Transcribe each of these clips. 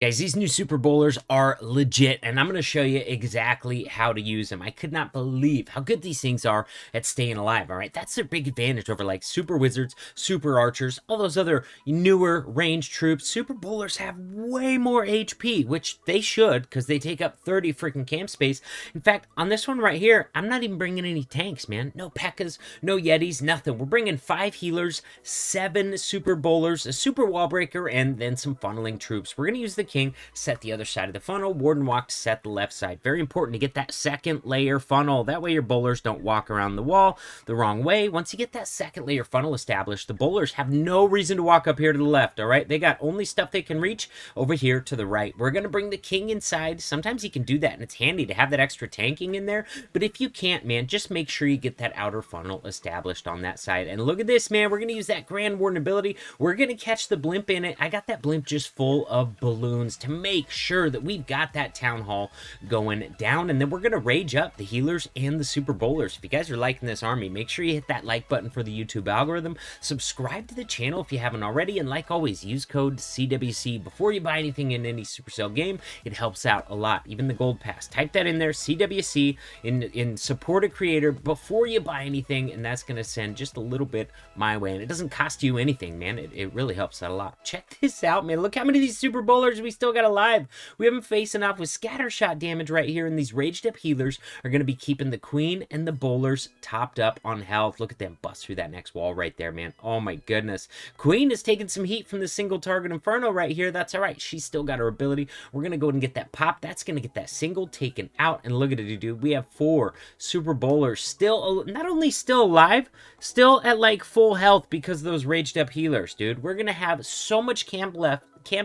Guys, these new Super Bowlers are legit, and I'm going to show you exactly how to use them. I could not believe how good these things are at staying alive, all right? That's their big advantage over, like, Super Wizards, Super Archers, all those other newer range troops. Super Bowlers have way more HP, which they should, because they take up 30 freaking camp space. In fact, on this one right here, I'm not even bringing any tanks, man. No Pekkas, no Yetis, nothing. We're bringing 5 healers, 7 Super Bowlers, a Super Wall Breaker, and then some funneling troops. We're going to use the King, set the other side of the funnel, Warden Walk to set the left side. Very important to get that second layer funnel. That way your bowlers don't walk around the wall the wrong way. Once you get that second layer funnel established, the bowlers have no reason to walk up here to the left, all right? They got only stuff they can reach over here to the right. We're going to bring the King inside. Sometimes you can do that, and it's handy to have that extra tanking in there. But if you can't, man, just make sure you get that outer funnel established on that side. And look at this, man. We're going to use that Grand Warden ability. We're going to catch the blimp in it. I got that blimp just full of balloons to make sure that we've got that town hall going down, and then we're going to rage up the healers and the Super Bowlers. If you guys are liking this army, make sure you hit that like button for the YouTube algorithm, subscribe to the channel if you haven't already, and like always, use code CWC before you buy anything in any Supercell game. It helps out a lot. Even the gold pass, type that in there, CWC, in support a creator before you buy anything, and that's going to send just a little bit my way, and it doesn't cost you anything, man. It really helps out a lot. Check this out, man. Look how many of these Super Bowlers we still got alive. We haven't facing off with scatter shot damage right here, and these raged up healers are going to be keeping the Queen and the Bowlers topped up on health. Look at them bust through that next wall right there, man. Oh my goodness. Queen is taking some heat from the single target Inferno right here. That's all right. She's still got her ability. We're going to go ahead and get that pop. That's going to get that single taken out, and look at it, dude. We have 4 Super Bowlers still, not only still alive, still at like full health because of those raged up healers, dude. We're going to have so much camp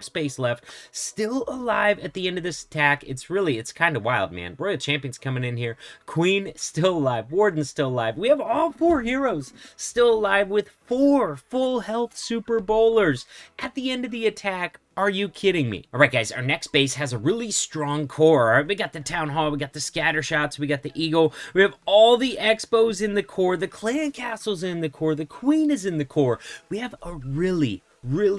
space left, still alive at the end of this attack. It's kind of wild, man. Royal Champion's coming in here. Queen still alive. Warden's still alive. We have all 4 heroes still alive with 4 full health Super Bowlers at the end of the attack. Are you kidding me? All right, guys, our next base has a really strong core. All right, we got the Town Hall, we got the Scatter Shots, we got the Eagle, we have all the Expos in the core, the Clan Castle's in the core, the Queen is in the core. We have a really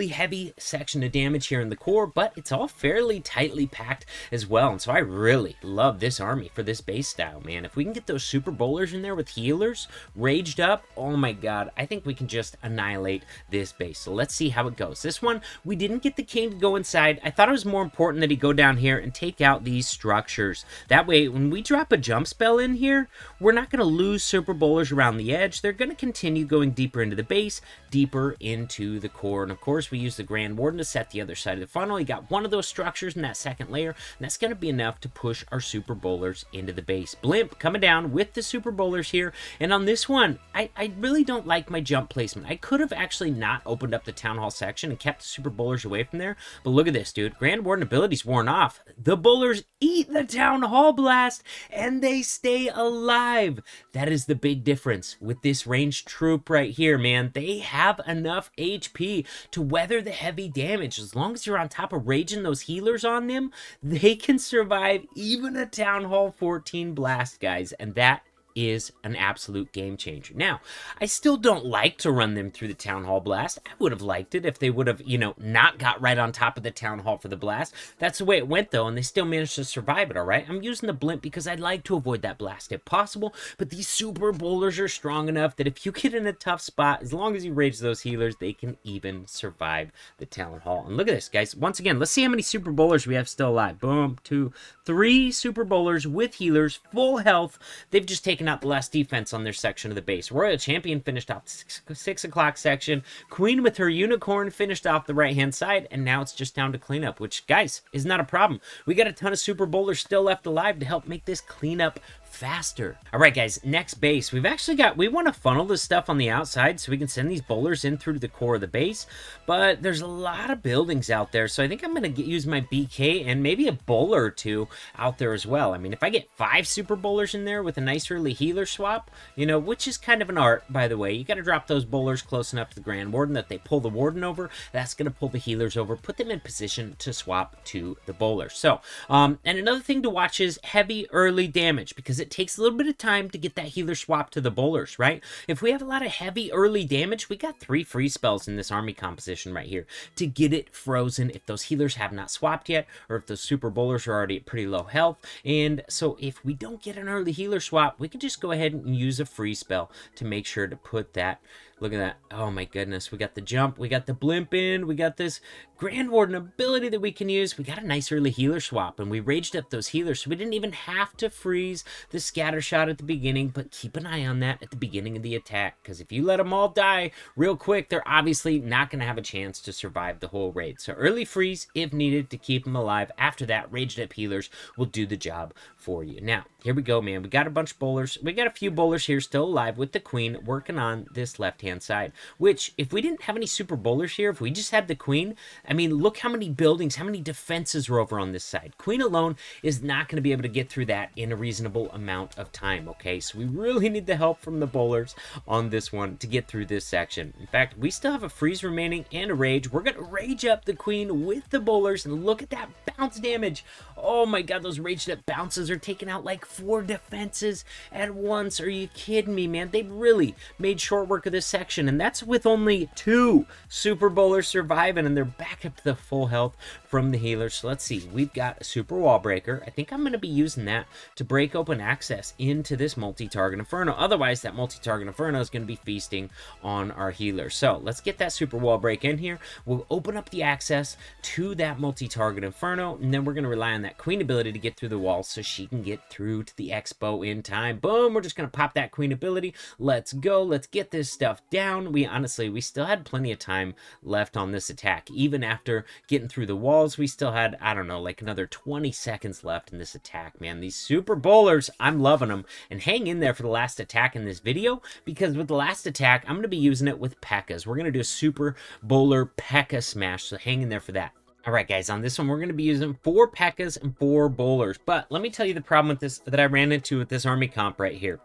heavy section of damage here in the core, but it's all fairly tightly packed as well, and so I really love this army for this base style, man. If we can get those Super Bowlers in there with healers raged up, oh my god, I think we can just annihilate this base. So let's see how it goes. This one, we didn't get the King to go inside. I thought it was more important that he go down here and take out these structures. That way, when we drop a jump spell in here, we're not going to lose Super Bowlers around the edge. They're going to continue going deeper into the base, deeper into the core, and of course, we use the Grand Warden to set the other side of the funnel. You got one of those structures in that second layer, and that's going to be enough to push our Super Bowlers into the base. Blimp coming down with the Super Bowlers here, and on this one, I really don't like my jump placement. I could have actually not opened up the Town Hall section and kept the Super Bowlers away from there, but look at this, dude. Grand Warden ability's worn off. The Bowlers eat the Town Hall blast, and they stay alive. That is the big difference with this ranged troop right here, man. They have enough HP to weather the heavy damage. As long as you're on top of raging those healers on them, they can survive even a Town Hall 14 blast, guys, and that is an absolute game changer. Now, I still don't like to run them through the Town Hall blast. I would have liked it if they would have, not got right on top of the Town Hall for the blast. That's the way it went, though, and they still managed to survive it, all right? I'm using the blimp because I'd like to avoid that blast if possible, but these Super Bowlers are strong enough that if you get in a tough spot, as long as you rage those healers, they can even survive the Town Hall. And look at this, guys. Once again, let's see how many Super Bowlers we have still alive. Boom, 2, 3 Super Bowlers with healers, full health. They've just taken out the last defense on their section of the base. Royal Champion finished off the 6 o'clock section. Queen with her Unicorn finished off the right-hand side, and now it's just down to cleanup, which, guys, is not a problem. We got a ton of Super Bowlers still left alive to help make this cleanup faster. All right, guys, next base. We want to funnel this stuff on the outside so we can send these bowlers in through the core of the base, but there's a lot of buildings out there, so I think I'm going to use my BK and maybe a bowler or 2 out there as well. I mean, if I get 5 Super Bowlers in there with a nice early healer swap, which is kind of an art, by the way. You got to drop those bowlers close enough to the Grand Warden that they pull the Warden over. That's going to pull the healers over, put them in position to swap to the bowlers. So, and another thing to watch is heavy early damage, because it takes a little bit of time to get that healer swap to the bowlers, right? If we have a lot of heavy early damage, we got 3 freeze spells in this army composition right here to get it frozen if those healers have not swapped yet, or if those super bowlers are already at pretty low health. And so if we don't get an early healer swap, we can just go ahead and use a freeze spell to make sure to put that. Look at that. Oh my goodness. We got the jump. We got the blimp in. We got this Grand Warden ability that we can use. We got a nice early healer swap, and we raged up those healers, so we didn't even have to freeze the scatter shot at the beginning, but keep an eye on that at the beginning of the attack, because if you let them all die real quick, they're obviously not going to have a chance to survive the whole raid. So early freeze if needed to keep them alive. After that, raged up healers will do the job for you. Now, here we go, man. We got a bunch of bowlers. We got a few bowlers here still alive with the queen working on this left-hand side, which if we didn't have any super bowlers here, if we just had the queen, I mean, look how many buildings, how many defenses are over on this side. Queen alone is not going to be able to get through that in a reasonable amount of time, okay? So we really need the help from the bowlers on this one to get through this section. In fact, we still have a freeze remaining and a rage. We're going to rage up the queen with the bowlers, and look at that bounce damage. Oh my god, those raged up bounces are taking out like 4 defenses at once. Are you kidding me, man? They really made short work of this section, and that's with only 2 super bowlers surviving, and they're back up to the full health from the healers. So let's see. We've got a super wall breaker. I think I'm going to be using that to break open access into this multi-target inferno. Otherwise, that multi-target inferno is going to be feasting on our healers. So let's get that super wall break in here. We'll open up the access to that multi-target inferno, and then we're going to rely on that queen ability to get through the walls so she can get through to the expo in time. Boom, we're just going to pop that queen ability. Let's go. Let's get this stuff down. We still had plenty of time left on this attack. Even after getting through the walls, we still had, I don't know, like another 20 seconds left in this attack, man. These super bowlers, I'm loving them. And hang in there for the last attack in this video, because with the last attack, I'm going to be using it with Pekkas. We're going to do a super bowler Pekka smash, so hang in there for that. All right, guys, on this one, we're going to be using 4 Pekkas and 4 bowlers. But let me tell you the problem with this that I ran into with this army comp right here.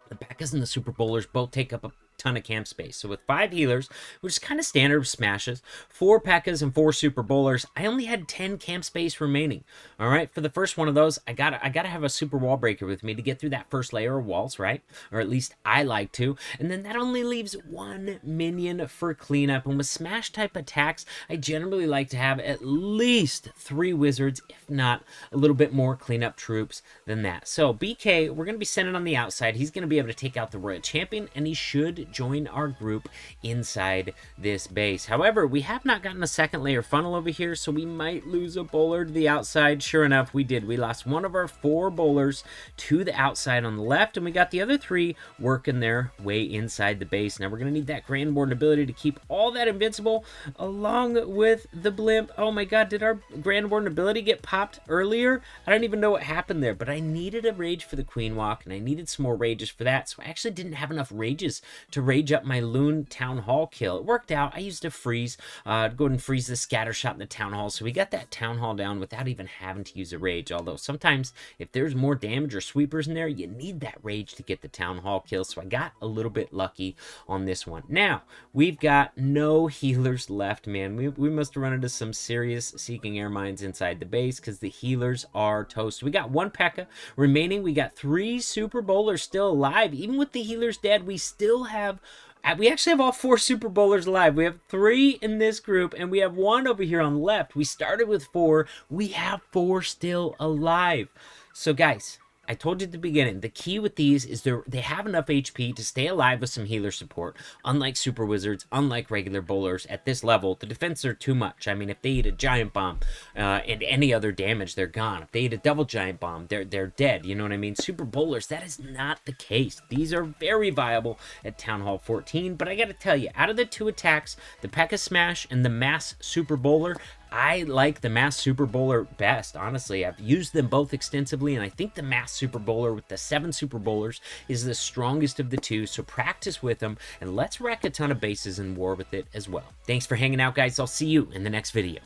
The Pekkas and the super bowlers both take up a ton of camp space. So with 5 healers, which is kind of standard smashes, 4 Pekkas and 4 super bowlers, I only had 10 camp space remaining. All right, for the first one of those, I gotta have a super wall breaker with me to get through that first layer of walls, right? Or at least I like to. And then that only leaves 1 minion for cleanup. And with smash type attacks, I generally like to have at least 3 wizards, if not a little bit more cleanup troops than that. So BK, we're gonna be sending on the outside. He's gonna be able to take out the Royal Champion, and he should join our group inside this base. However, we have not gotten a second layer funnel over here, so we might lose a bowler to the outside. Sure enough, we did. We lost one of our 4 bowlers to the outside on the left, and we got the other 3 working their way inside the base. Now we're going to need that Grand Warden ability to keep all that invincible along with the blimp. Oh my god, did our Grand Warden ability get popped earlier? I don't even know what happened there, but I needed a rage for the Queen Walk, and I needed some more rages for that, so I actually didn't have enough rages to rage up my Loon Town Hall kill. It worked out. I used a freeze, go ahead and freeze the scatter shot in the Town Hall, so we got that Town Hall down without even having to use a rage, although sometimes if there's more damage or sweepers in there, you need that rage to get the Town Hall kill, so I got a little bit lucky on this one. Now, we've got no healers left, man. We must run into some serious Seeking Air Mines inside the base, because the healers are toast. We got 1 Pekka remaining. We got 3 super bowlers still alive. Even with the healers dead, we still have... We actually have all 4 super bowlers alive. We have 3 in this group, and we have 1 over here on the left. We started with 4. We have 4 still alive. So, guys, I told you at the beginning, the key with these is they have enough HP to stay alive with some healer support. Unlike super wizards, unlike regular bowlers, at this level, the defense are too much. I mean, if they eat a giant bomb and any other damage, they're gone. If they eat a double giant bomb, they're dead. You know what I mean? Super bowlers, that is not the case. These are very viable at Town Hall 14, but I gotta tell you, out of the 2 attacks, the Pekka Smash and the Mass Super Bowler, I like the Mass Super Bowler best, honestly. I've used them both extensively, and I think the Mass Super Bowler with the 7 Super Bowlers is the strongest of the 2, so practice with them, and let's wreck a ton of bases in war with it as well. Thanks for hanging out, guys. I'll see you in the next video.